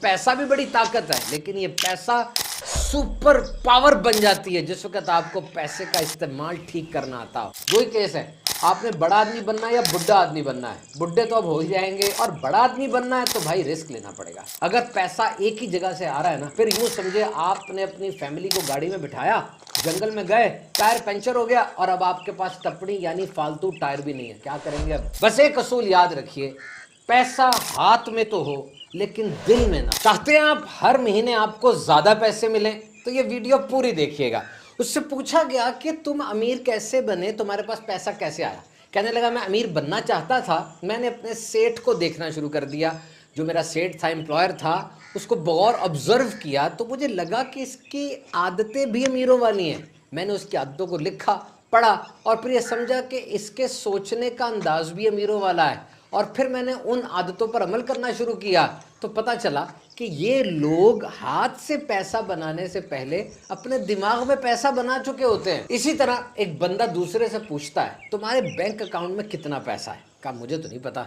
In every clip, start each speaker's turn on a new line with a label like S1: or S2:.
S1: पैसा भी बड़ी ताकत है, लेकिन ये पैसा सुपर पावर बन जाती है जिस वक्त आपको पैसे का इस्तेमाल ठीक करना आता हो। वही केस है, आपने बड़ा आदमी बनना है या बुढ़ा आदमी बनना है। बुढ़े तो अब हो ही जाएंगे, और बड़ा आदमी बनना है तो भाई रिस्क लेना पड़ेगा। अगर पैसा एक ही जगह से आ रहा है ना, फिर यूं समझे आपने अपनी फैमिली को गाड़ी में बिठाया, जंगल में गए, टायर पंचर हो गया और अब आपके पास टपड़ी यानी फालतू टायर भी नहीं है। क्या करेंगे अब? बस एक असूल याद रखिए, पैसा हाथ में तो हो लेकिन दिल में ना। चाहते हैं आप हर महीने आपको ज्यादा पैसे मिलें तो ये वीडियो पूरी देखिएगा। उससे पूछा गया कि तुम अमीर कैसे बने, तुम्हारे पास पैसा कैसे आया। कहने लगा मैं अमीर बनना चाहता था, मैंने अपने सेठ को देखना शुरू कर दिया। जो मेरा सेठ था, एम्प्लॉयर था, उसको बगौर ऑब्जर्व किया तो मुझे लगा कि इसकी आदतें भी अमीरों वाली हैं। मैंने उसकी आदतों को लिखा, पढ़ा और फिर ये समझा कि इसके सोचने का अंदाज भी अमीरों वाला है। और फिर मैंने उन आदतों पर अमल करना शुरू किया तो पता चला कि ये लोग हाथ से पैसा बनाने से पहले अपने दिमाग में पैसा बना चुके होते हैं। इसी तरह एक बंदा दूसरे से पूछता है तुम्हारे बैंक अकाउंट में कितना पैसा है। कहा मुझे तो नहीं पता।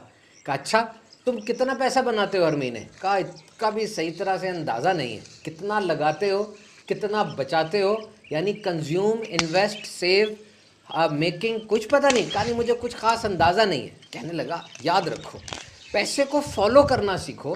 S1: कहा अच्छा तुम कितना पैसा बनाते हो हर महीने। कहा इसका भी सही तरह से अंदाज़ा नहीं है। कितना लगाते हो, कितना बचाते हो, यानी कंज्यूम, इन्वेस्ट, सेव, मेकिंग, कुछ पता नहीं। कहा नहीं मुझे कुछ खास अंदाज़ा नहीं है। कहने लगा याद रखो, पैसे को फॉलो करना सीखो,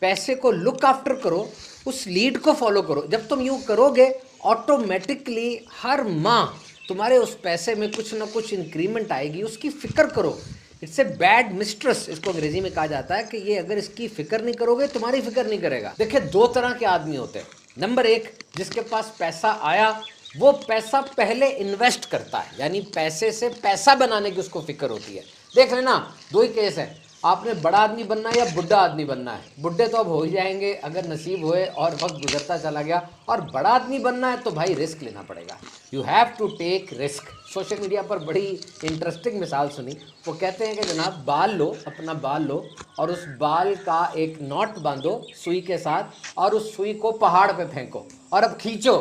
S1: पैसे को लुक आफ्टर करो, उस लीड को फॉलो करो। जब तुम यूँ करोगे ऑटोमेटिकली हर माह तुम्हारे उस पैसे में कुछ ना कुछ इंक्रीमेंट आएगी। उसकी फ़िक्र करो। इट्स ए बैड मिस्ट्रेस, इसको अंग्रेजी में कहा जाता है कि ये अगर इसकी फ़िक्र नहीं करोगे तुम्हारी फ़िक्र नहीं करेगा। देखिए दो तरह के आदमी होते हैं। नंबर एक, जिसके पास पैसा आया वो पैसा पहले इन्वेस्ट करता है, यानी पैसे से पैसा बनाने की उसको फिक्र होती है। देख लेना दो ही केस है, आपने बड़ा आदमी बनना है या बुढ़ा आदमी बनना है। बुढ़े तो अब हो ही जाएंगे अगर नसीब हुए और वक्त गुजरता चला गया, और बड़ा आदमी बनना है तो भाई रिस्क लेना पड़ेगा। You have to take risk. Social media पर बड़ी इंटरेस्टिंग मिसाल सुनी। वो कहते हैं कि जनाब बाल लो, अपना बाल लो और उस बाल का एक नॉट बांधो सुई के साथ और उस सुई को पहाड़ पे फेंको और अब खींचो।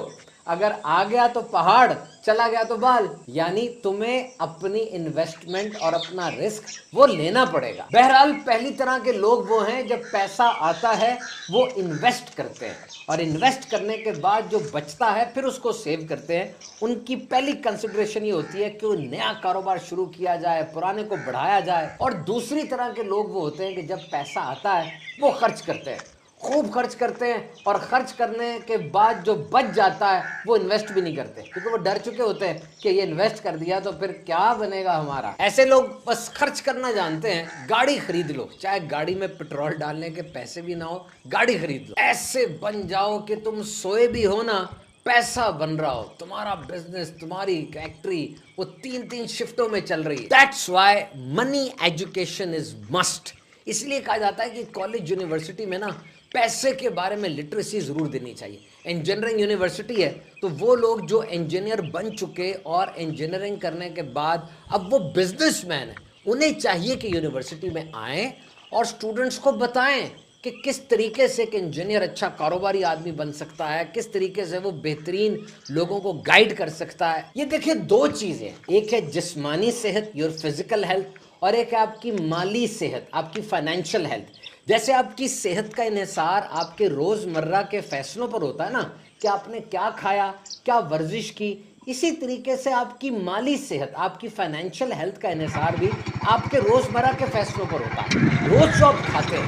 S1: अगर आ गया तो पहाड़, चला गया तो बाल। यानी तुम्हें अपनी इन्वेस्टमेंट और अपना रिस्क वो लेना पड़ेगा। बहरहाल पहली तरह के लोग वो हैं जब पैसा आता है वो इन्वेस्ट करते हैं, और इन्वेस्ट करने के बाद जो बचता है फिर उसको सेव करते हैं। उनकी पहली कंसिडरेशन ये होती है कि नया कारोबार शुरू किया जाए, पुराने को बढ़ाया जाए। और दूसरी तरह के लोग वो होते हैं कि जब पैसा आता है वो खर्च करते हैं, खूब खर्च करते हैं, और खर्च करने के बाद जो बच जाता है वो इन्वेस्ट भी नहीं करते, क्योंकि वो डर चुके होते हैं कि ये इन्वेस्ट कर दिया तो फिर क्या बनेगा हमारा। ऐसे लोग बस खर्च करना जानते हैं। गाड़ी खरीद लो, चाहे गाड़ी में पेट्रोल डालने के पैसे भी ना हो, गाड़ी खरीद लो। ऐसे बन जाओ कि तुम सोए भी हो ना, पैसा बन रहा हो, तुम्हारा बिजनेस, तुम्हारी फैक्ट्री वो 3-3 शिफ्टों में चल रही है। That's why money education is must. इसलिए कहा जाता है कि कॉलेज यूनिवर्सिटी में ना पैसे के बारे में लिटरेसी ज़रूर देनी चाहिए। इंजीनियरिंग यूनिवर्सिटी है तो वो लोग जो इंजीनियर बन चुके और इंजीनियरिंग करने के बाद अब वो बिजनेसमैन हैं, उन्हें चाहिए कि यूनिवर्सिटी में आएँ और स्टूडेंट्स को बताएं कि किस तरीके से एक इंजीनियर अच्छा कारोबारी आदमी बन सकता है, किस तरीके से वो बेहतरीन लोगों को गाइड कर सकता है। ये देखिए दो चीज़ें, एक है जिस्मानी सेहत, योर फिजिकल हेल्थ, और एक है आपकी माली सेहत, आपकी फाइनेंशियल हेल्थ। जैसे आपकी सेहत का इन्हिसार आपके रोज़मर्रा के फैसलों पर होता है ना, कि आपने क्या खाया, क्या वर्जिश की, इसी तरीके से आपकी माली सेहत, आपकी फाइनेंशियल हेल्थ का इन्हिसार भी आपके रोज़मर्रा के फैसलों पर होता है। रोज़ जो आप खाते हैं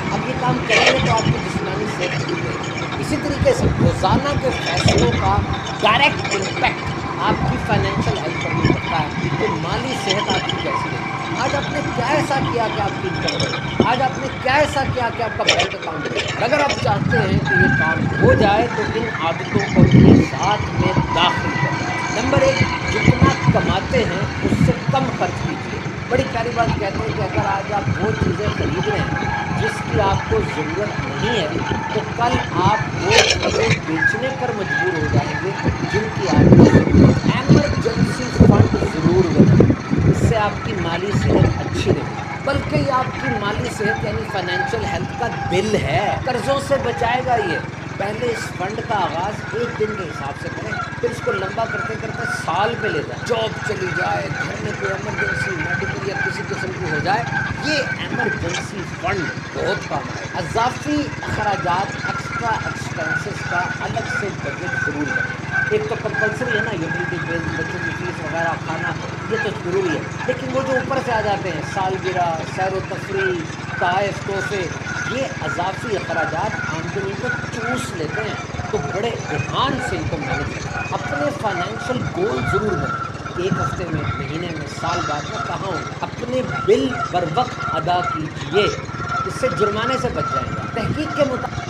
S1: अब ये काम करेंगे तो आपकी जिस्मानी सेहत ठीक रहेगी। इसी तरीके से रोज़ाना के फैसलों का डायरेक्ट इम्पैक्ट आपकी फाइनेंशियल हेल्थ पर भी पड़ता है कि माली सेहत आपकी कैसी रहेगी। आज आपने क्या ऐसा किया कि आपकी इनकम बढ़े, आज आपने क्या ऐसा किया कि आपका बैंक अकाउंट बढ़े। अगर आप चाहते हैं कि ये काम हो जाए तो इन आदतों को अपने साथ में दाखिल करें। नंबर एक, जितना कमाते हैं उससे कम खर्च कीजिए। बड़ी प्यारी बात कहते हैं कि अगर आज आप वो चीज़ें खरीद रहे हैं जिसकी आपको ज़रूरत नहीं है तो कल आप वो चीज़ें बेचने पर मजबूर हो जाएंगे जिनकी आपको ज़रूरत है। एमरजेंसी फंड ज़रूर बनाएं, इससे आपकी माली सेहत अच्छी रहेगी। बल्कि आपकी माली सेहत यानी फाइनेंशियल हेल्थ का बिल है, कर्जों से बचाएगा ये। پہلے اس فنڈ کا آغاز 1 دن کے حساب سے کریں، پھر اس کو لمبا کرتے کرتے سال پہ لے جائیں، جاب چلی جائے، گھر میں کوئی ایمرجنسی میڈیکل یا کسی قسم کی ہو جائے، یہ ایمرجنسی فنڈ بہت کام آئے۔ اضافی اخراجات، ایکسٹرا ایکسپینسز کا الگ سے بجٹ ضرور بنے۔ ایک تو کمپلسری ہے نا، یوٹیلیٹی بل، بچوں کی فیس وغیرہ، کھانا، یہ تو ضروری ہے، لیکن وہ جو اوپر سے آ جاتے ہیں، سالگرہ، سیر و تفریح، تحائف، تحفے، یہ اضافی اخراجات آمدنی کو چوس لیتے ہیں، تو بڑے دھیان سے ان کو مینج کریں۔ اپنے فائنینشیل گول ضرور بنائیں، 1 ہفتے میں، مہینے میں، سال بعد میں کہاں ہوں گے۔ اپنے بل بر وقت ادا کیجئے، اس سے جرمانے سے بچ جائیں گے۔ تحقیق کے مطابق